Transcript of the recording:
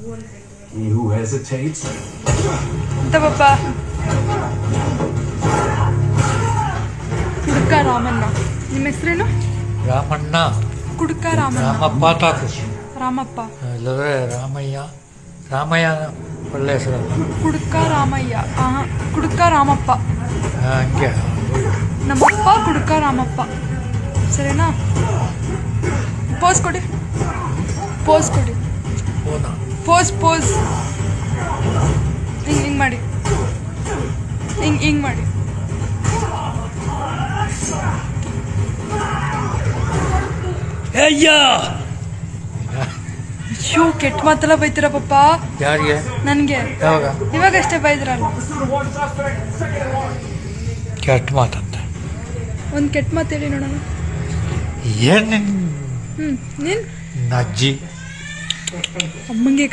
He who hesitates. ಎಂತ ಪಪ್ಪ ಕುಡ್ಕ ರಾಮಣ್ಣ. ನಿಮ್ಮ ಹೆಸರೇನು? ರಾಮಣ್ಣ. ಕುಡ್ಕ ರಾಮಣ್ಣ. ರಾಮಪ್ಪ ತಾಕು. ರಾಮಪ್ಪ. ಇಲ್ಲದ್ರೆ ರಾಮಯ್ಯ. ರಾಮಯ್ಯ ಒಳ್ಳೆ ಹೆಸರಲ್ಲ. ಕುಡ್ಕ ರಾಮಯ್ಯ. ಕುಡ್ಕ ರಾಮಪ್ಪ. ಹಂಗೆ ನಮ್ಮಪ್ಪ ಕುಡ್ಕ ರಾಮಪ್ಪ. ಸರಿನಾ? ಪೋಸ್ ಕೊಡಿ. ಪೋಸ್ ಕೊಡಿ. ಪೋಸ್ ಪೋಸ್ ಹಿಂಗೆ ಮಾಡಿ. ಹಿಂಗೆ ಮಾಡಿ. ಅಯ್ಯೋ ಅಯ್ಯೋ ಕೆಟ್ಟ ಮಾತೆಲ್ಲ ಬೈತೀರ ಪಪ್ಪ. ಯಾರಿಗೆ? ನನಗೆ. ಯಾವಾಗ? ಇವಾಗಷ್ಟೇ ಬೈದ್ರಲ್ಲ. ಕೆಟ್ಟ ಮಾತಂತ ಒಂದು ಕೆಟ್ಟ ಮಾತು ಹೇಳಿ ನೋಡೋಣ. ಏನು ನೀನು ಅಜ್ಜಿ ಅಮ್ಮಂಗೆ